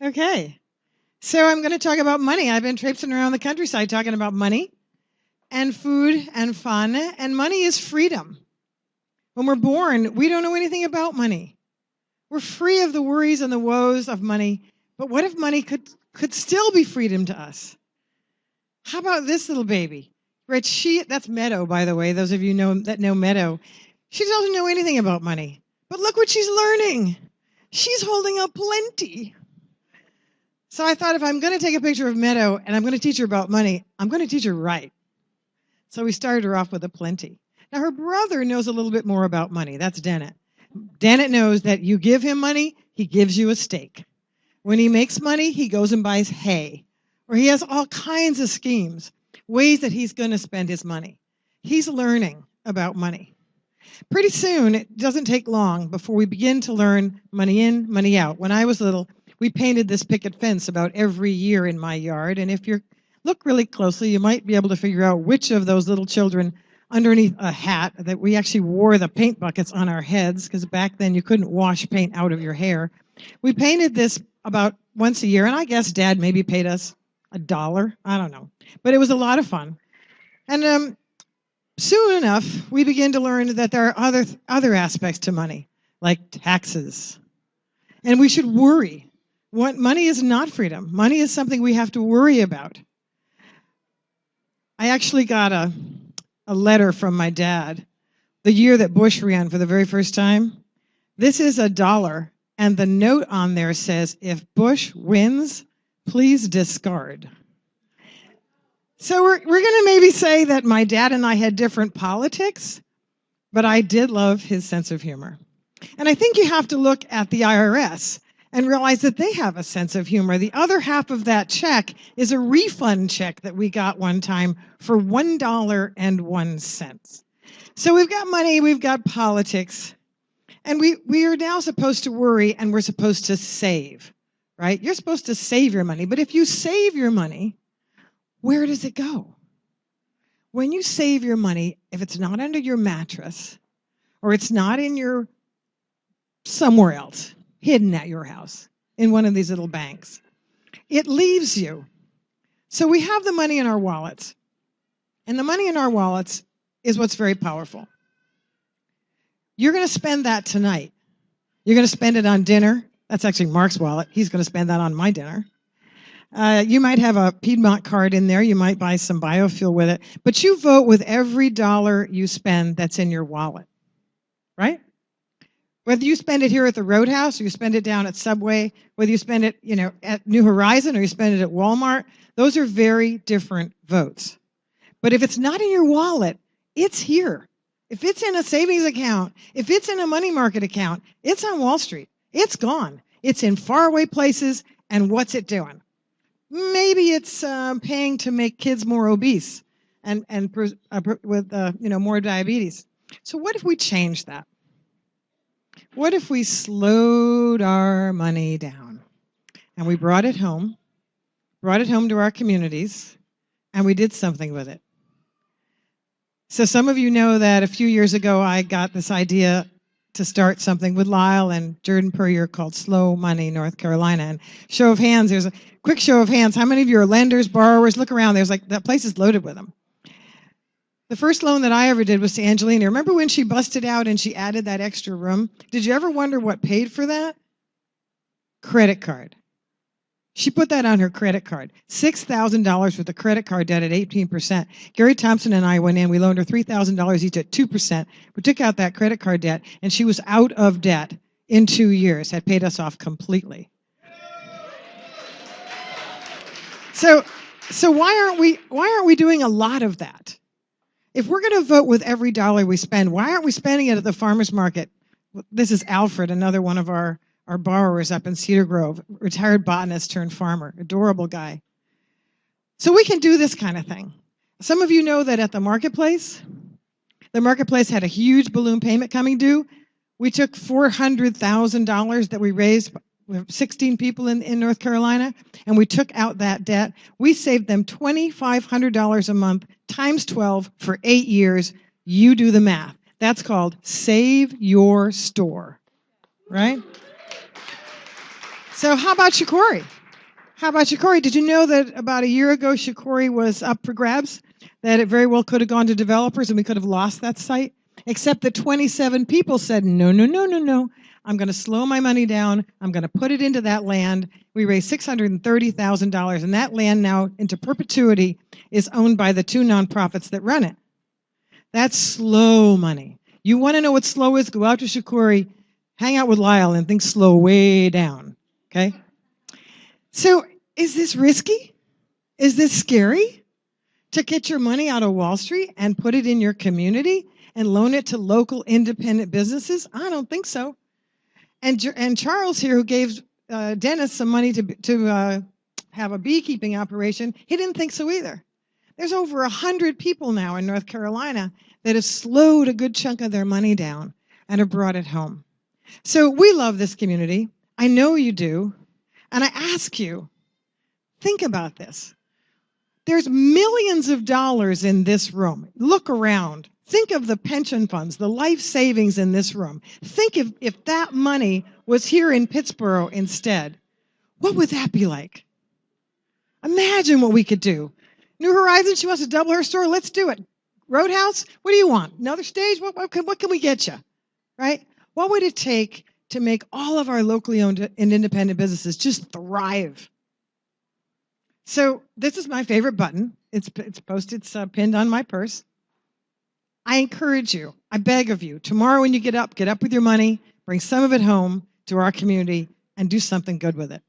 Okay. So I'm going to talk about money. I've been traipsing around the countryside talking about money and food and fun. And money is freedom. When we're born, we don't know anything about money. We're free of the worries and the woes of money. But what if money could still be freedom to us? How about this little baby? Right, that's Meadow, by the way. Those of you that know Meadow. She doesn't know anything about money. But look what she's learning. She's holding up plenty. So I thought if I'm going to take a picture of Meadow and I'm going to teach her about money, I'm going to teach her right. So we started her off with a plenty. Now her brother knows a little bit more about money. That's Dennett. Dennett knows that you give him money, he gives you a steak. When he makes money, he goes and buys hay. Or he has all kinds of schemes, ways that he's going to spend his money. He's learning about money. Pretty soon, it doesn't take long before we begin to learn money in, money out. When I was little, we painted this picket fence about every year in my yard. And if you look really closely, you might be able to figure out which of those little children underneath a hat that we actually wore the paint buckets on our heads, because back then you couldn't wash paint out of your hair. We painted this about once a year, and I guess Dad maybe paid us $1. I don't know. But it was a lot of fun. And soon enough, we begin to learn that there are other aspects to money, like taxes. And we should worry. Money is not freedom. Money is something we have to worry about. I actually got a letter from my dad the year that Bush ran for the very first time. This is $1, and the note on there says, if Bush wins, please discard. So we're going to maybe say that my dad and I had different politics, but I did love his sense of humor. And I think you have to look at the IRS and realize that they have a sense of humor. The other half of that check is a refund check that we got one time for $1.01. So we've got money, we've got politics, and we are now supposed to worry, and we're supposed to save, right? You're supposed to save your money, but if you save your money, where does it go? When you save your money, if it's not under your mattress, or it's not in your somewhere else, hidden at your house, in one of these little banks, it leaves you. So we have the money in our wallets, and the money in our wallets is what's very powerful. You're going to spend that tonight. You're going to spend it on dinner. That's actually Mark's wallet. He's going to spend that on my dinner. You might have a Piedmont card in there. You might buy some biofuel with it. But you vote with every dollar you spend that's in your wallet, right? Whether you spend it here at the Roadhouse or you spend it down at Subway, whether you spend it, at New Horizon or you spend it at Walmart, those are very different votes. But if it's not in your wallet, it's here. If it's in a savings account, if it's in a money market account, it's on Wall Street. It's gone. It's in faraway places, and what's it doing? Maybe it's paying to make kids more obese and with more diabetes. So what if we change that? What if we slowed our money down and we brought it home to our communities, and we did something with it? So some of you know that a few years ago I got this idea to start something with Lyle and Jordan Puryear called Slow Money North Carolina. And show of hands, there's a quick show of hands. How many of you are lenders, borrowers? Look around. There's that place is loaded with them. The first loan that I ever did was to Angelina. Remember when she busted out and she added that extra room? Did you ever wonder what paid for that? Credit card. She put that on her credit card. $6,000 worth of credit card debt at 18%. Gary Thompson and I went in. We loaned her $3,000 each at 2%. We took out that credit card debt, and she was out of debt in 2 years. Had paid us off completely. So why aren't we doing a lot of that? If we're going to vote with every dollar we spend, why aren't we spending it at the farmer's market? This is Alfred, another one of our borrowers up in Cedar Grove, retired botanist turned farmer, adorable guy. So we can do this kind of thing. Some of you know that at the marketplace had a huge balloon payment coming due. We took $400,000 that we raised. We have 16 people in North Carolina, and we took out that debt. We saved them $2,500 a month times 12 for 8 years. You do the math. That's called Save Your Store, right? So how about Shikori? How about Shikori? Did you know that about a year ago, Shikori was up for grabs? That it very well could have gone to developers and we could have lost that site? Except that 27 people said, no, no, no, no, no. I'm going to slow my money down. I'm going to put it into that land. We raised $630,000, and that land now, into perpetuity, is owned by the two nonprofits that run it. That's slow money. You want to know what slow is? Go out to Shikori, hang out with Lyle, and think slow way down. Okay? So is this risky? Is this scary? To get your money out of Wall Street and put it in your community and loan it to local independent businesses? I don't think so. And Charles here, who gave Dennis some money to have a beekeeping operation, he didn't think so either. There's over 100 people now in North Carolina that have slowed a good chunk of their money down and have brought it home. So we love this community. I know you do. And I ask you, think about this. There's millions of dollars in this room. Look around. Think of the pension funds, the life savings in this room. Think if that money was here in Pittsboro instead. What would that be like? Imagine what we could do. New Horizons, she wants to double her store. Let's do it. Roadhouse, what do you want? Another stage? What can we get you? Right? What would it take to make all of our locally owned and independent businesses just thrive? So this is my favorite button. It's pinned on my purse. I encourage you, I beg of you, tomorrow when you get up with your money, bring some of it home to our community and do something good with it.